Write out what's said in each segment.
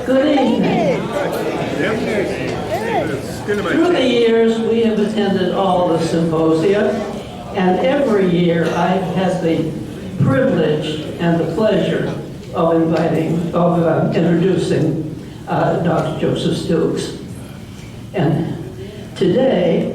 Good evening. Through the years, we have attended all the symposia, and every year I've had the privilege and the pleasure of introducing Dr. Joseph Stukes. And today,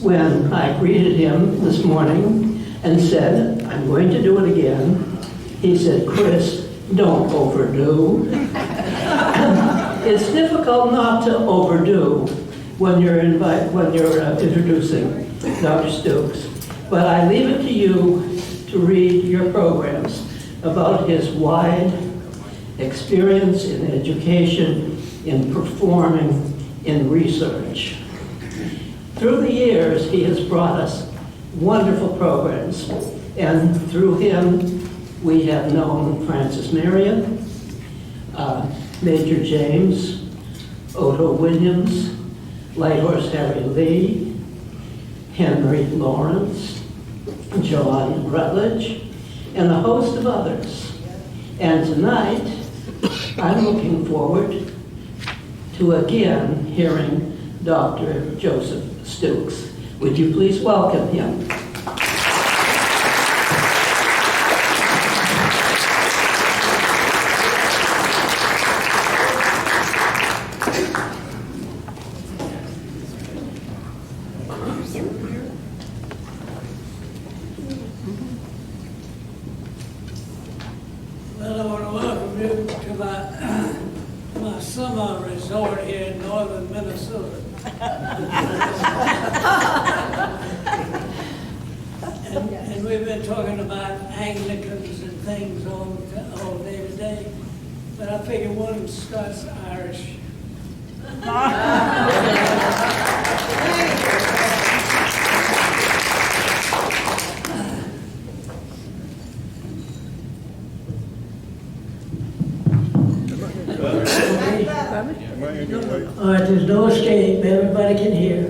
when I greeted him this morning and said, I'm going to do it again, he said, Chris, don't overdo. It's difficult not to overdo when you're introducing Dr. Stukes. But I leave it to you to read your programs about his wide experience in education, in performing, in research. Through the years, he has brought us wonderful programs, and through him, we have known Francis Marion, Major James, Otto Williams, Lighthorse Harry Lee, Henry Lawrence, John Rutledge, and a host of others. And tonight, I'm looking forward to again hearing Dr. Joseph Stukes. Would you please welcome him? Well, I want to welcome you to my summer resort here in northern Minnesota. and we've been talking about Anglicans and things all day today, but I figure one starts Irish. All right, there's no escape. Everybody can hear.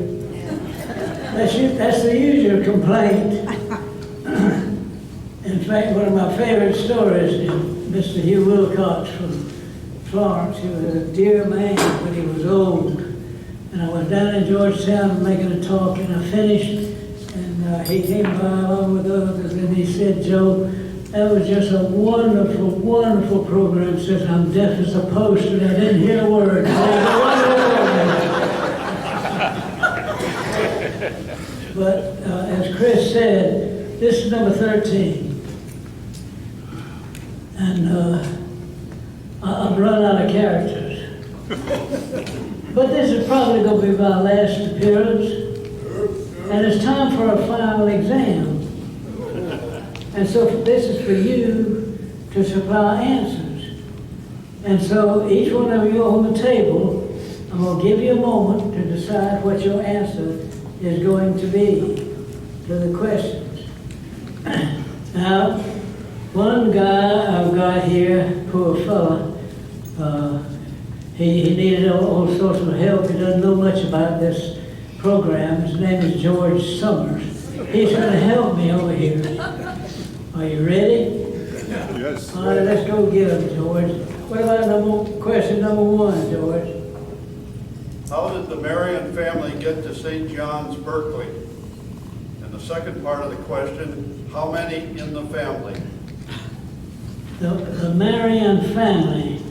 That's the usual complaint. In fact, one of my favorite stories is Mr. Hugh Wilcox from Florence. He was a dear man, but he was old. And I was down in Georgetown making a talk, and I finished, and he came by along with others, and he said, Joe, that was just a wonderful, wonderful program. Says I'm deaf as a post, and I didn't hear a word. But as Chris said, this is number 13. And I've run out of characters. But this is probably going to be my last appearance. And it's time for a final exam. And so this is for you to supply answers. And so each one of you on the table, I'm going to give you a moment to decide what your answer is going to be to the questions. Now, one guy I've got here, poor fella, he needed all sorts of help. He doesn't know much about this program. His name is George Summers. He's going to help me over here. Are you ready? Yes. All right, let's go get him, George. What about question number 1, George? How did the Marion family get to St. John's, Berkeley? And the second part of the question, how many in the family? The Marion family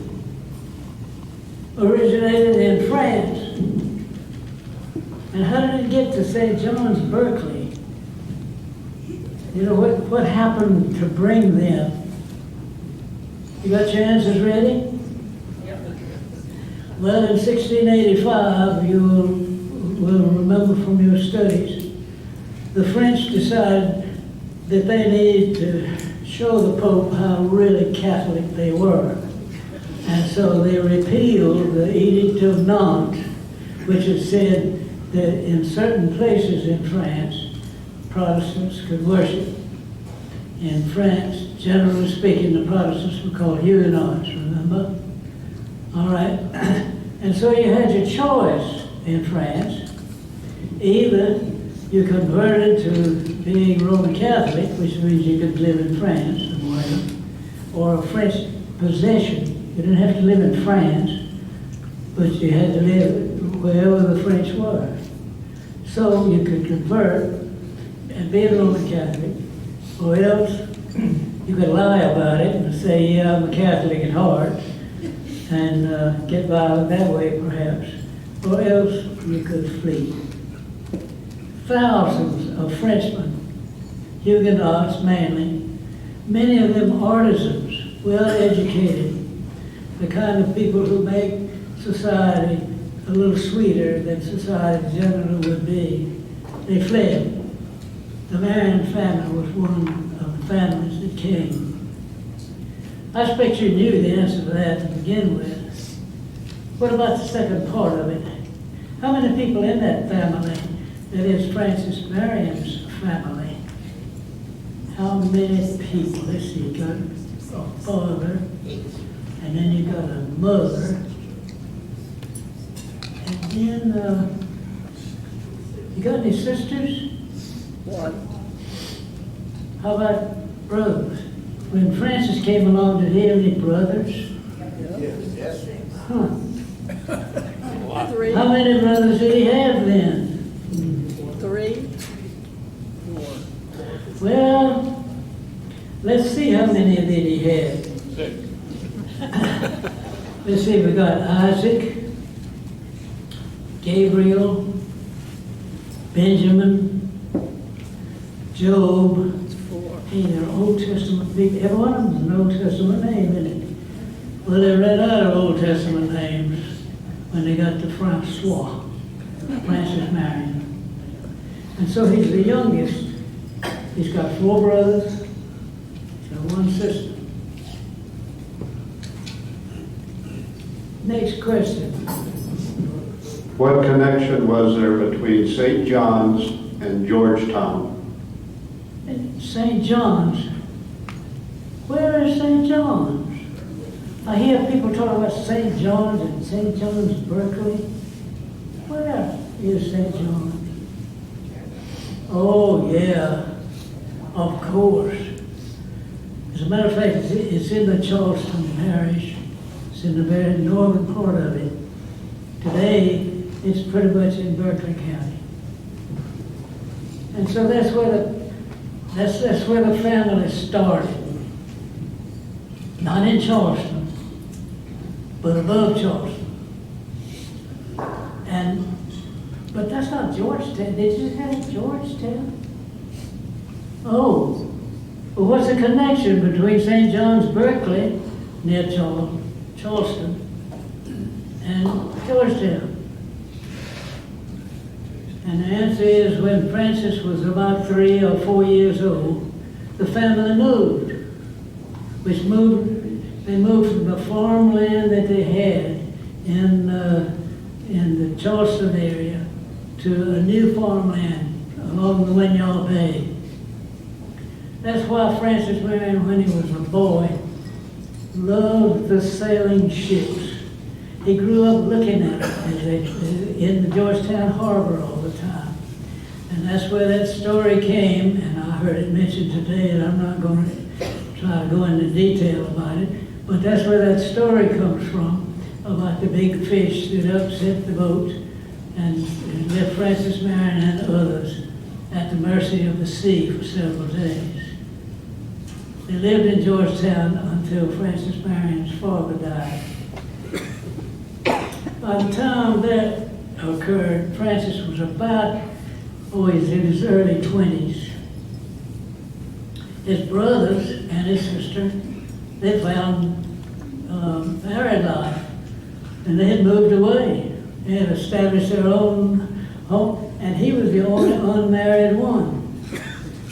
originated in France. And how did it get to St. John's, Berkeley? You know, what happened to bring them? You got your answers ready? Well, in 1685, you will remember from your studies, the French decided that they needed to show the Pope how really Catholic they were. And so they repealed the Edict of Nantes, which had said that in certain places in France, Protestants could worship. In France, generally speaking, the Protestants were called Huguenots, remember? All right. And so you had your choice in France. Either you converted to being Roman Catholic, which means you could live in France, or a French possession. You didn't have to live in France, but you had to live wherever the French were. So you could convert and be a Roman Catholic, or else you could lie about it and say, yeah, I'm a Catholic at heart, and get by that way perhaps, or else you could flee. Thousands of Frenchmen, Huguenots mainly, many of them artisans, well educated, the kind of people who make society a little sweeter than society generally would be. They fled. The Marion family was one of the families that came. I expect you knew the answer to that to begin with. What about the second part of it? How many people in that family, that is Francis Marion's family, how many people? Let's see, you got a father, and then you got a mother, and then you got any sisters? One. How about brothers? When Francis came along, did he have any brothers? Yes. Huh. Three. How many brothers did he have then? Three. Well, let's see how many did he have. Let's see, we got Isaac, Gabriel, Benjamin, Job. Four. Hey, they're Old Testament people. Every one of them is an Old Testament name, isn't it? Well, they ran out of Old Testament names when they got to Francois, Francis Marion. And so he's the youngest. He's got 4 brothers, he's got 1 sister. Next question. What connection was there between St. John's and Georgetown? St. John's. Where is St. John's? I hear people talk about St. John's and St. John's, Berkeley. Where is St. John's? Oh, yeah, of course. As a matter of fact, it's in the Charleston parish. It's in the very northern part of it. Today, it's pretty much in Berkeley County. And so that's where the family started. Not in Charleston, but above Charleston. But that's not Georgetown. Did you have Georgetown? Oh, well, what's the connection between St. John's, Berkeley, near Charleston, and Georgetown? And the answer is when Francis was about 3 or 4 years old, the family moved. They moved from the farmland that they had in the Charleston area to a new farmland along the Winyah Bay. That's why Francis Marion, when he was a boy, loved the sailing ships. He grew up looking at them in the Georgetown harbor all the time. And that's where that story came, and I heard it mentioned today, and I'm not going to try to go into detail about it, but that's where that story comes from, about the big fish that upset the boat and left Francis Marion and others at the mercy of the sea for several days. They lived in Georgetown until Francis Marion's father died. By the time that occurred, Francis was about, he's in his early 20s. His brothers and his sister, they found married life, and they had moved away. They had established their own home, and he was the only unmarried one.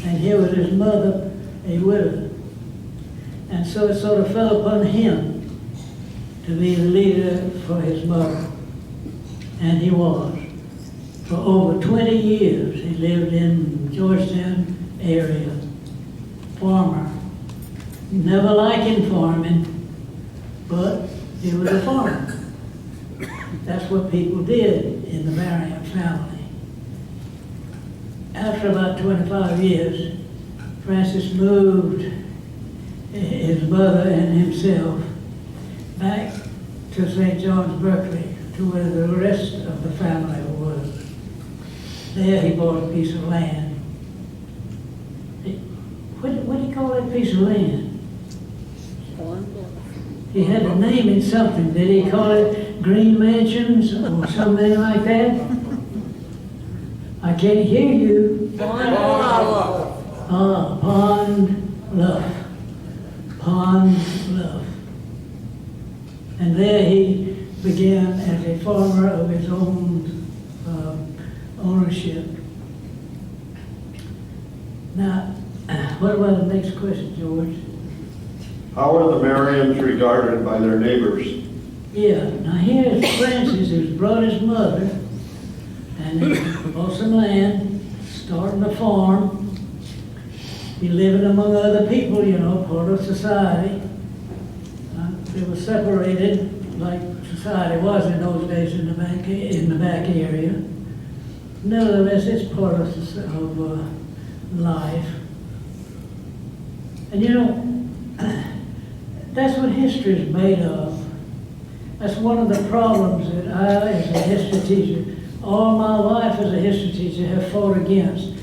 And here was his mother, a widow. And so it sort of fell upon him to be the leader for his mother. And he was. For over 20 years, he lived in the Georgetown area. Farmer. Never liking farming, but he was a farmer. That's what people did in the Marion family. After about 25 years, Francis moved his his mother and himself back to St. John's, Berkeley, to where the rest of the family was. There he bought a piece of land. What do you call that piece of land? He had to name it something. Did he call it Green Mansions or something like that? I can't hear you. Pond Pond Bluff. And there he began as a farmer of his own ownership. Now, what about the next question, George? How are the Marions regarded by their neighbors? Yeah, now here's Francis, who's brought his mother, and he bought some land, starting a farm. He living among other people, you know, part of society. They were separated, like society was in those days in the back area. Nevertheless, it's part of life. And you know, that's what history is made of. That's one of the problems that I, as a history teacher, all my life as a history teacher, have fought against.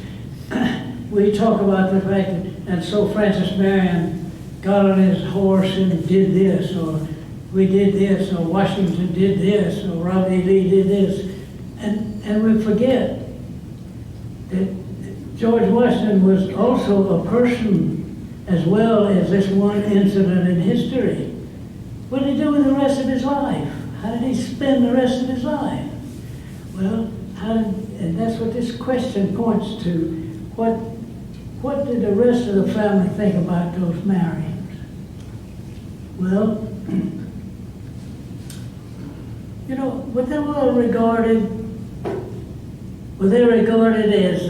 We talk about the fact that, and so Francis Marion got on his horse and did this, or we did this, or Washington did this, or Robert E. Lee did this. And we forget that George Washington was also a person as well as this one incident in history. What did he do with the rest of his life? How did he spend the rest of his life? Well, and that's what this question points to. What did the rest of the family think about those Marions? Well, you know, were they regarded as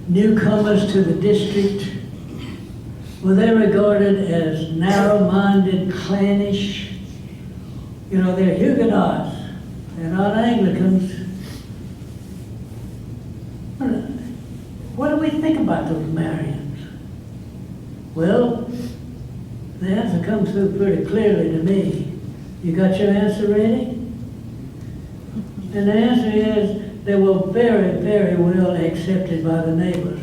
newcomers to the district? Were they regarded as narrow-minded, clannish? You know, they're Huguenots. They're not Anglicans. What do we think about those Marions? Well, the answer comes through pretty clearly to me. You got your answer ready? And the answer is they were very, very well accepted by the neighbors.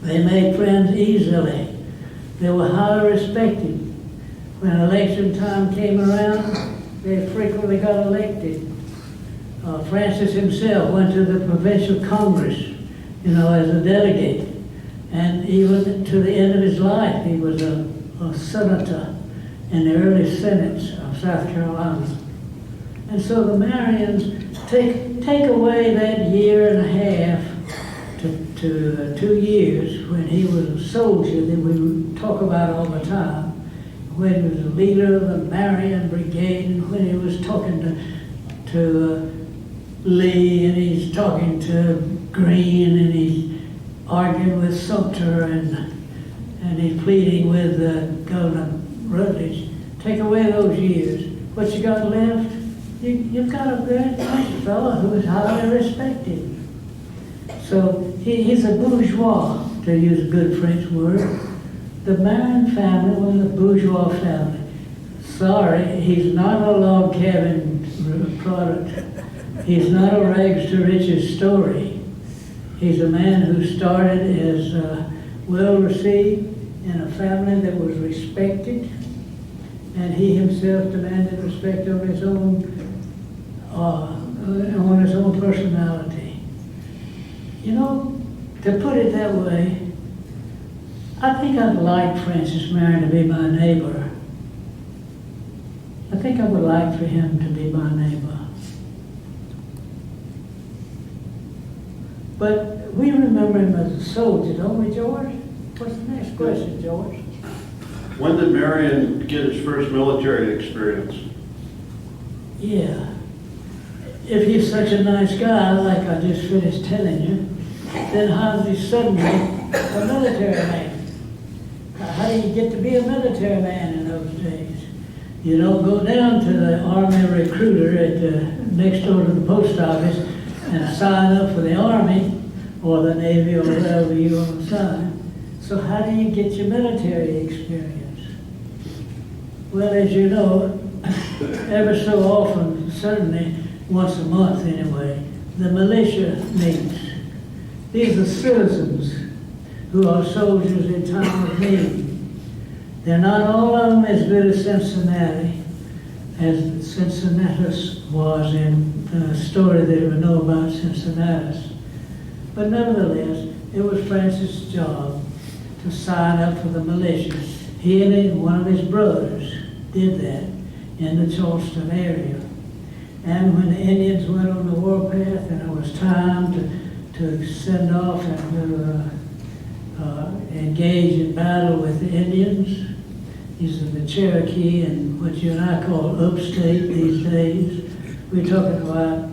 They made friends easily. They were highly respected. When election time came around, they frequently got elected. Francis himself went to the provincial congress, you know, as a delegate. And even to the end of his life, he was a senator in the early senates of South Carolina. And so the Marions take away that year and a half to 2 years when he was a soldier that we talk about all the time, when he was a leader of the Marion Brigade, and when he was talking to Lee, and he's talking to Greene, and he's arguing with Sumter, and he's pleading with Governor Rutledge. Take away those years. What you got left? You've got a very nice fellow who is highly respected. So he's a bourgeois, to use a good French word. The Marion family was a bourgeois family. Sorry, he's not a log cabin product. He's not a rags to riches story. He's a man who started as well received in a family that was respected, and he himself demanded respect on his own personality. You know, to put it that way, I think I'd like Francis Marion to be my neighbor. I think I would like for him to be my neighbor. But we remember him as a soldier, don't we, George? What's the next question, George? When did Marion get his first military experience? Yeah. If he's such a nice guy, like I just finished telling you, then how's he suddenly a military man? How do you get to be a military man in those days? You don't go down to the Army recruiter at next door to the post office and sign up for the Army or the Navy or whatever you want to sign. So how do you get your military experience? Well, as you know, ever so often, certainly once a month anyway, the militia meets. These are citizens who are soldiers in time of need. They're not all of them as good as Cincinnati, as Cincinnatus was in the story that we know about Cincinnatus. But nevertheless, it was Francis' job to sign up for the militia. He and one of his brothers did that in the Charleston area. And when the Indians went on the warpath and it was time to send off and engage in battle with the Indians, these are the Cherokee and what you and I call upstate these days. We're talking about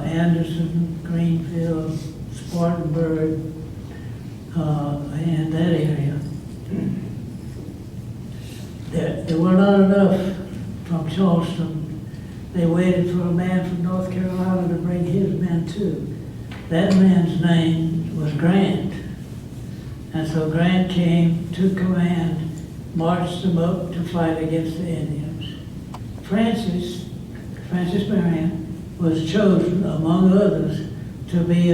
Anderson, Greenfield, Spartanburg, and that area. There were not enough from Charleston. They waited for a man from North Carolina to bring his men too. That man's name was Grant. And so Grant came, took command, marched them up to fight against the Indians. Francis Marion was chosen, among others, to be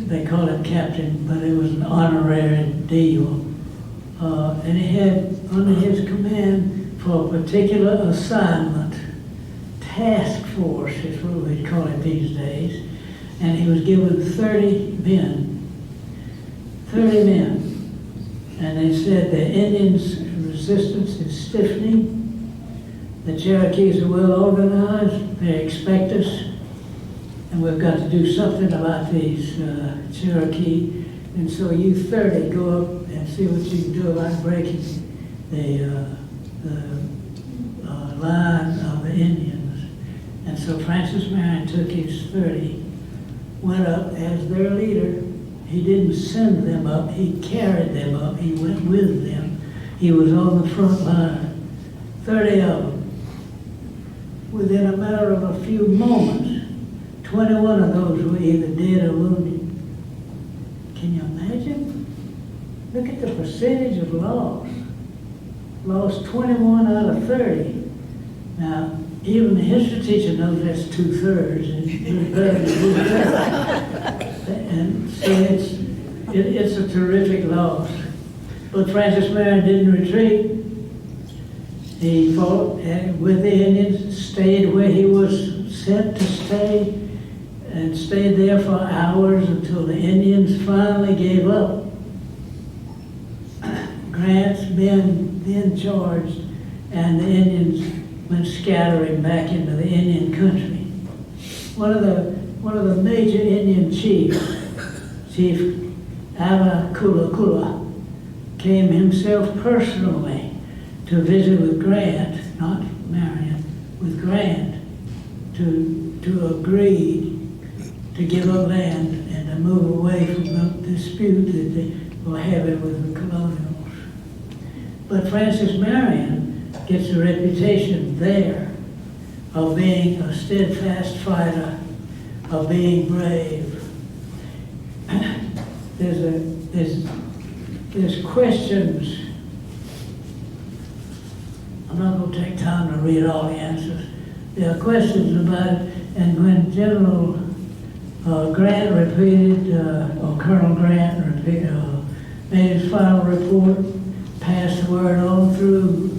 they call it captain, but it was an honorary deal. And he had under his command for a particular assignment, task force is what we'd call it these days, and he was given 30 men. 30 men. And they said the Indians' resistance is stiffening. The Cherokees are well organized. They expect us. And we've got to do something about these Cherokee. And so you 30 go up and see what you can do about breaking the line of the Indians. And so Francis Marion took his 30, went up as their leader. He didn't send them up, he carried them up, he went with them. He was on the front line, 30 of them. Within a matter of a few moments, 21 of those were either dead or wounded. Can you imagine? Look at the percentage of loss. Lost 21 out of 30. Now, even the history teacher knows that's 2/3, and it's better than 2/3. And so it's a terrific loss. But Francis Marion didn't retreat. He fought with the Indians, stayed where he was sent to stay, and stayed there for hours until the Indians finally gave up. Grant's men then charged, and the Indians went scattering back into the Indian country. One of the major Indian chiefs, Chief Kula, came himself personally to visit with Grant, not Marion, with Grant, to agree to give up land and to move away from the dispute that they were having with the colonials. But Francis Marion gets a reputation there of being a steadfast fighter, of being brave. There's questions. I'm not going to take time to read all the answers. There are questions about it, and when General Grant repeated, or Colonel Grant made his final report, passed the word on through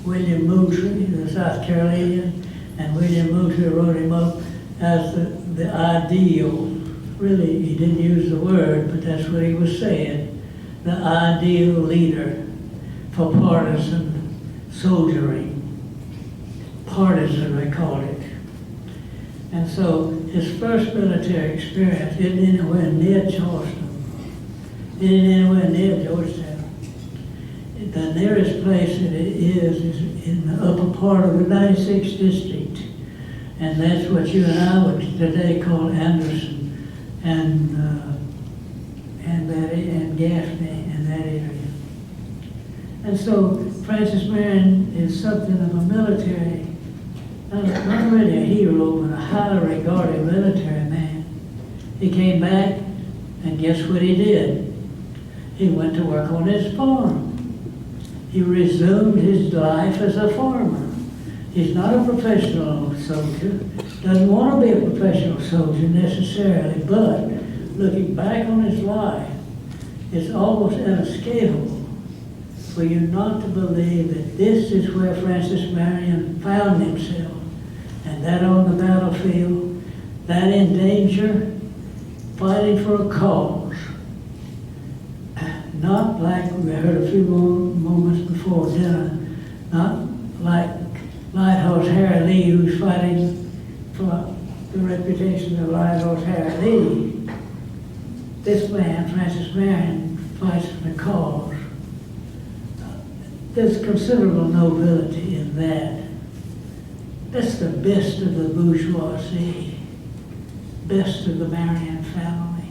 William Moultrie, the South Carolinian, and William Moultrie wrote him up as the ideal. Really, he didn't use the word, but that's what he was saying. The ideal leader for partisan soldiering. Partisan, they called it. And so his first military experience isn't anywhere near Charleston. It isn't anywhere near Georgetown. The nearest place that it is in the upper part of the 96th district. And that's what you and I would today call Anderson and Gaffney and that area. And so Francis Marion is something of a military, not really a hero, but a highly regarded military man. He came back, and guess what he did? He went to work on his farm. He resumed his life as a farmer. He's not a professional soldier, doesn't want to be a professional soldier necessarily, but looking back on his life, it's almost inescapable for you not to believe that this is where Francis Marion found himself, and that on the battlefield, that in danger, fighting for a cause. Not like we heard a few moments before dinner, not like Lighthorse Harry Lee, who's fighting for the reputation of Lighthorse Harry Lee. This man, Francis Marion, fights for the cause. There's considerable nobility in that. That's the best of the bourgeoisie, best of the Marion family.